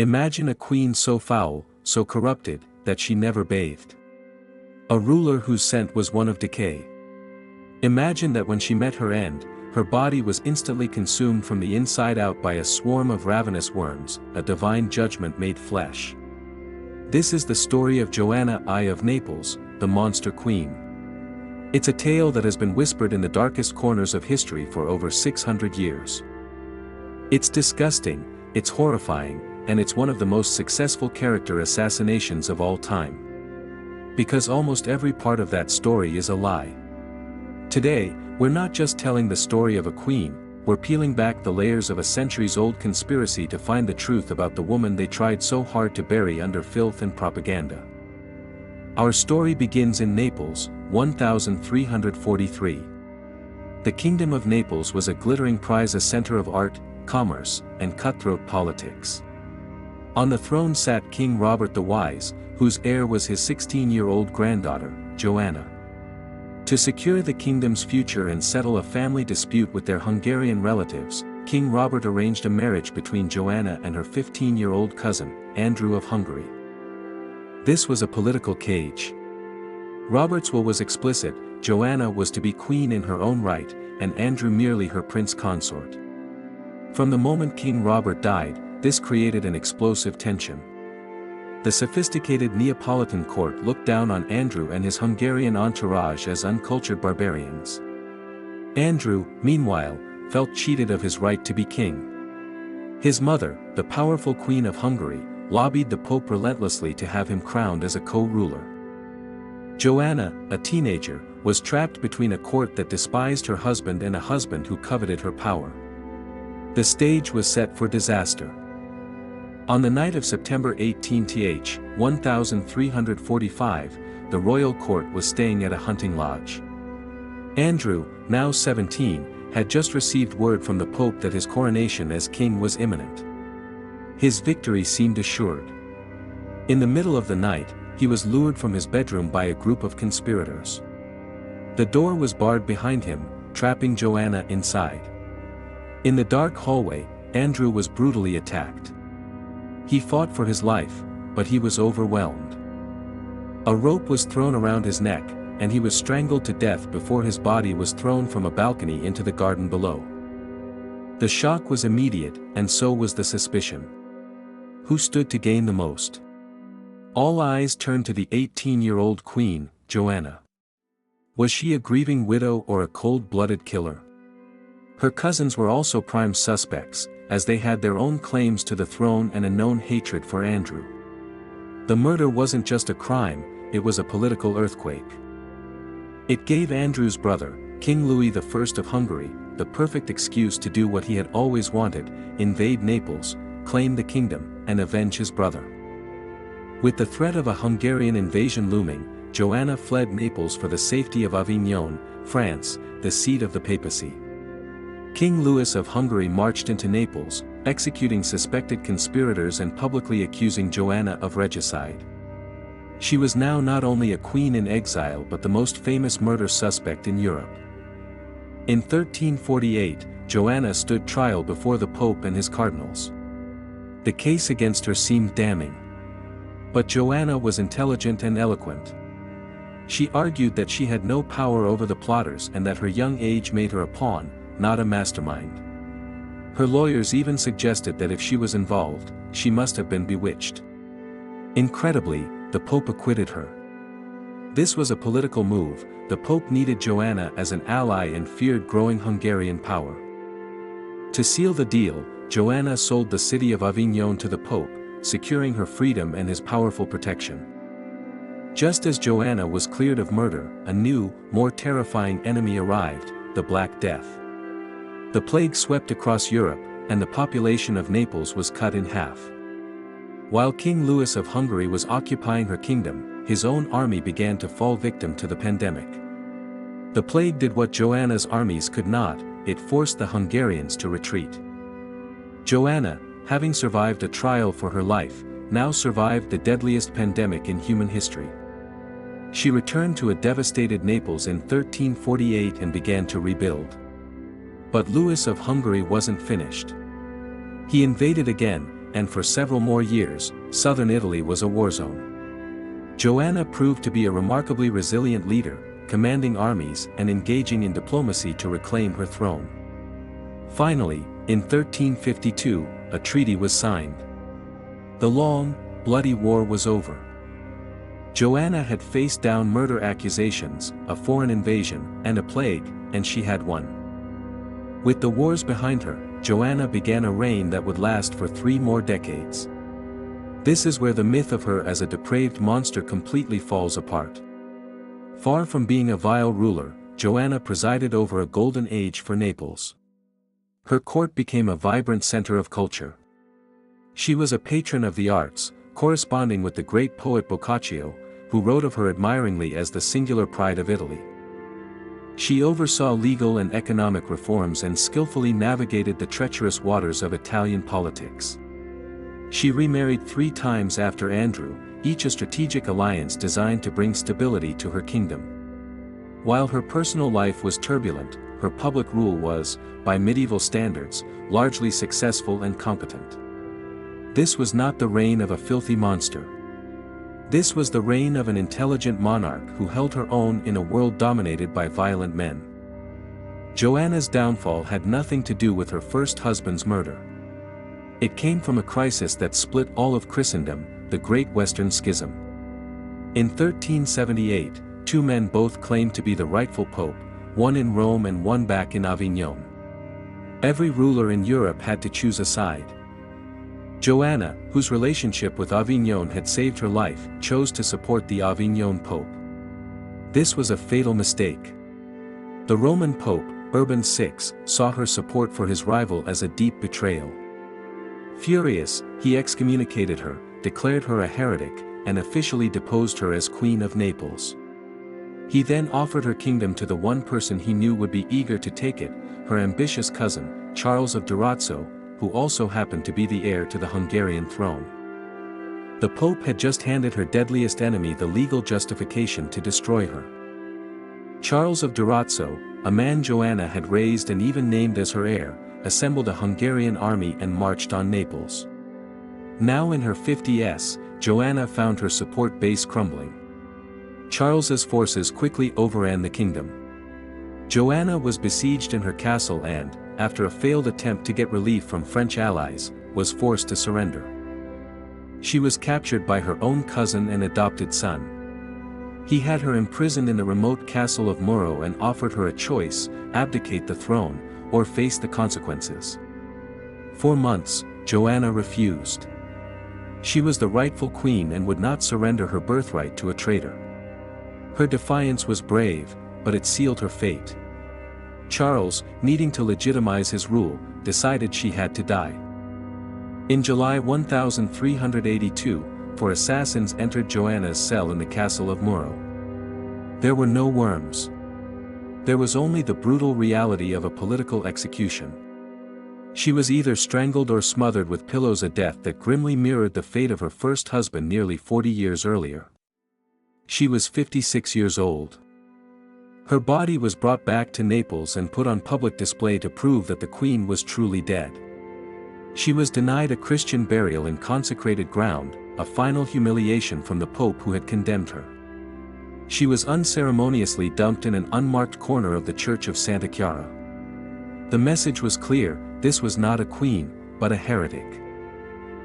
Imagine a queen so foul, so corrupted, that she never bathed. A ruler whose scent was one of decay. Imagine that when she met her end, her body was instantly consumed from the inside out by a swarm of ravenous worms, a divine judgment made flesh. This is the story of Joanna I of Naples, the monster queen. It's a tale that has been whispered in the darkest corners of history for over 600 years. It's disgusting, it's horrifying, and it's one of the most successful character assassinations of all time. Because almost every part of that story is a lie. Today, we're not just telling the story of a queen, we're peeling back the layers of a centuries-old conspiracy to find the truth about the woman they tried so hard to bury under filth and propaganda. Our story begins in Naples, 1343. The Kingdom of Naples was a glittering prize, a center of art, commerce, and cutthroat politics. On the throne sat King Robert the Wise, whose heir was his 16-year-old granddaughter, Joanna. To secure the kingdom's future and settle a family dispute with their Hungarian relatives, King Robert arranged a marriage between Joanna and her 15-year-old cousin, Andrew of Hungary. This was a political cage. Robert's will was explicit: Joanna was to be queen in her own right, and Andrew merely her prince consort. From the moment King Robert died, this created an explosive tension. The sophisticated Neapolitan court looked down on Andrew and his Hungarian entourage as uncultured barbarians. Andrew, meanwhile, felt cheated of his right to be king. His mother, the powerful Queen of Hungary, lobbied the Pope relentlessly to have him crowned as a co-ruler. Joanna, a teenager, was trapped between a court that despised her husband and a husband who coveted her power. The stage was set for disaster. On the night of September 18th, 1345, the royal court was staying at a hunting lodge. Andrew, now 17, had just received word from the Pope that his coronation as king was imminent. His victory seemed assured. In the middle of the night, he was lured from his bedroom by a group of conspirators. The door was barred behind him, trapping Joanna inside. In the dark hallway, Andrew was brutally attacked. He fought for his life, but he was overwhelmed. A rope was thrown around his neck, and he was strangled to death before his body was thrown from a balcony into the garden below. The shock was immediate, and so was the suspicion. Who stood to gain the most? All eyes turned to the 18-year-old queen, Joanna. Was she a grieving widow or a cold-blooded killer? Her cousins were also prime suspects, as they had their own claims to the throne and a known hatred for Andrew. The murder wasn't just a crime, it was a political earthquake. It gave Andrew's brother, King Louis I of Hungary, the perfect excuse to do what he had always wanted: invade Naples, claim the kingdom, and avenge his brother. With the threat of a Hungarian invasion looming, Joanna fled Naples for the safety of Avignon, France, the seat of the papacy. King Louis of Hungary marched into Naples, executing suspected conspirators and publicly accusing Joanna of regicide. She was now not only a queen in exile but the most famous murder suspect in Europe. In 1348, Joanna stood trial before the Pope and his cardinals. The case against her seemed damning. But Joanna was intelligent and eloquent. She argued that she had no power over the plotters and that her young age made her a pawn, not a mastermind. Her lawyers even suggested that if she was involved, she must have been bewitched. Incredibly, the Pope acquitted her. This was a political move. The Pope needed Joanna as an ally and feared growing Hungarian power. To seal the deal, Joanna sold the city of Avignon to the Pope, securing her freedom and his powerful protection. Just as Joanna was cleared of murder, a new, more terrifying enemy arrived: the Black Death. The plague swept across Europe, and the population of Naples was cut in half. While King Louis of Hungary was occupying her kingdom, his own army began to fall victim to the pandemic. The plague did what Joanna's armies could not: it forced the Hungarians to retreat. Joanna, having survived a trial for her life, now survived the deadliest pandemic in human history. She returned to a devastated Naples in 1348 and began to rebuild. But Louis of Hungary wasn't finished. He invaded again, and for several more years, southern Italy was a war zone. Joanna proved to be a remarkably resilient leader, commanding armies and engaging in diplomacy to reclaim her throne. Finally, in 1352, a treaty was signed. The long, bloody war was over. Joanna had faced down murder accusations, a foreign invasion, and a plague, and she had won. With the wars behind her, Joanna began a reign that would last for 3 more decades. This is where the myth of her as a depraved monster completely falls apart. Far from being a vile ruler, Joanna presided over a golden age for Naples. Her court became a vibrant center of culture. She was a patron of the arts, corresponding with the great poet Boccaccio, who wrote of her admiringly as the singular pride of Italy. She oversaw legal and economic reforms and skillfully navigated the treacherous waters of Italian politics. She remarried 3 times after Andrew, each a strategic alliance designed to bring stability to her kingdom. While her personal life was turbulent, her public rule was, by medieval standards, largely successful and competent. This was not the reign of a filthy monster. This was the reign of an intelligent monarch who held her own in a world dominated by violent men. Joanna's downfall had nothing to do with her first husband's murder. It came from a crisis that split all of Christendom, the Great Western Schism. In 1378, 2 men both claimed to be the rightful pope, one in Rome and one back in Avignon. Every ruler in Europe had to choose a side. Joanna, whose relationship with Avignon had saved her life, chose to support the Avignon Pope. This was a fatal mistake. The Roman Pope, Urban VI, saw her support for his rival as a deep betrayal. Furious, he excommunicated her, declared her a heretic, and officially deposed her as Queen of Naples. He then offered her kingdom to the one person he knew would be eager to take it, her ambitious cousin, Charles of Durazzo, who also happened to be the heir to the Hungarian throne. The Pope had just handed her deadliest enemy the legal justification to destroy her. Charles of Durazzo, a man Joanna had raised and even named as her heir, assembled a Hungarian army and marched on Naples. Now in her 50s, Joanna found her support base crumbling. Charles's forces quickly overran the kingdom. Joanna was besieged in her castle and, after a failed attempt to get relief from French allies, was forced to surrender. She was captured by her own cousin and adopted son. He had her imprisoned in the remote castle of Muro and offered her a choice: abdicate the throne, or face the consequences. For months, Joanna refused. She was the rightful queen and would not surrender her birthright to a traitor. Her defiance was brave, but it sealed her fate. Charles, needing to legitimize his rule, decided she had to die. In July 1382, 4 assassins entered Joanna's cell in the castle of Muro. There were no worms. There was only the brutal reality of a political execution. She was either strangled or smothered with pillows, a death that grimly mirrored the fate of her first husband nearly 40 years earlier. She was 56 years old. Her body was brought back to Naples and put on public display to prove that the queen was truly dead. She was denied a Christian burial in consecrated ground, a final humiliation from the Pope who had condemned her. She was unceremoniously dumped in an unmarked corner of the Church of Santa Chiara. The message was clear: this was not a queen, but a heretic.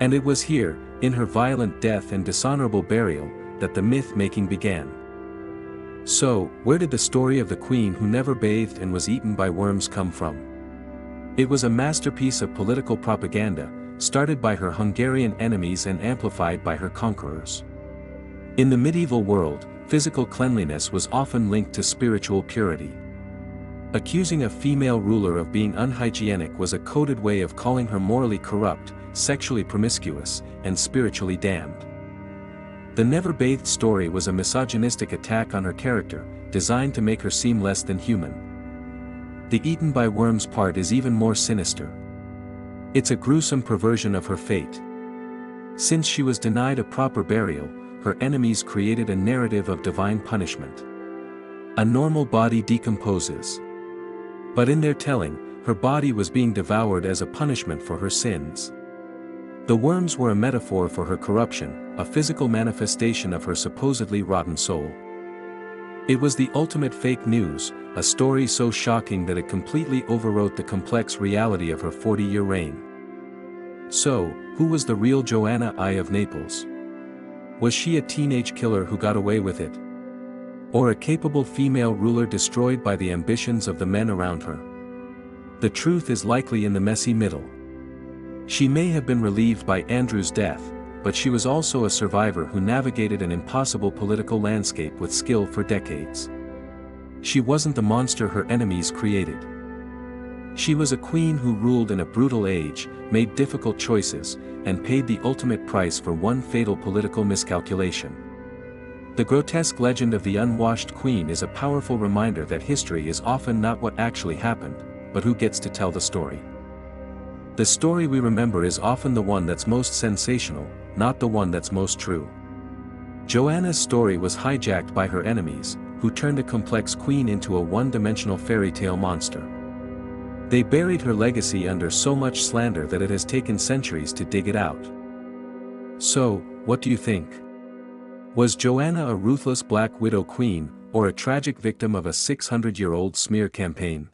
And it was here, in her violent death and dishonorable burial, that the myth-making began. So, where did the story of the queen who never bathed and was eaten by worms come from? It was a masterpiece of political propaganda, started by her Hungarian enemies and amplified by her conquerors. In the medieval world, physical cleanliness was often linked to spiritual purity. Accusing a female ruler of being unhygienic was a coded way of calling her morally corrupt, sexually promiscuous, and spiritually damned. The never-bathed story was a misogynistic attack on her character, designed to make her seem less than human. The eaten by worms part is even more sinister. It's a gruesome perversion of her fate. Since she was denied a proper burial, her enemies created a narrative of divine punishment. A normal body decomposes. But in their telling, her body was being devoured as a punishment for her sins. The worms were a metaphor for her corruption, a physical manifestation of her supposedly rotten soul. It was the ultimate fake news, a story so shocking that it completely overwrote the complex reality of her 40-year reign. So, who was the real Joanna I of Naples? Was she a teenage killer who got away with it? Or a capable female ruler destroyed by the ambitions of the men around her? The truth is likely in the messy middle. She may have been relieved by Andrew's death, but she was also a survivor who navigated an impossible political landscape with skill for decades. She wasn't the monster her enemies created. She was a queen who ruled in a brutal age, made difficult choices, and paid the ultimate price for one fatal political miscalculation. The grotesque legend of the unwashed queen is a powerful reminder that history is often not what actually happened, but who gets to tell the story. The story we remember is often the one that's most sensational, not the one that's most true. Joanna's story was hijacked by her enemies, who turned a complex queen into a one-dimensional fairy tale monster. They buried her legacy under so much slander that it has taken centuries to dig it out. So, what do you think? Was Joanna a ruthless Black Widow queen, or a tragic victim of a 600-year-old smear campaign?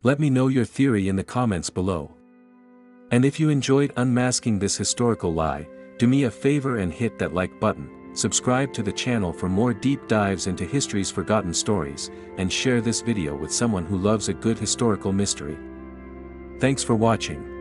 Let me know your theory in the comments below. And if you enjoyed unmasking this historical lie, do me a favor and hit that like button, subscribe to the channel for more deep dives into history's forgotten stories, and share this video with someone who loves a good historical mystery. Thanks for watching.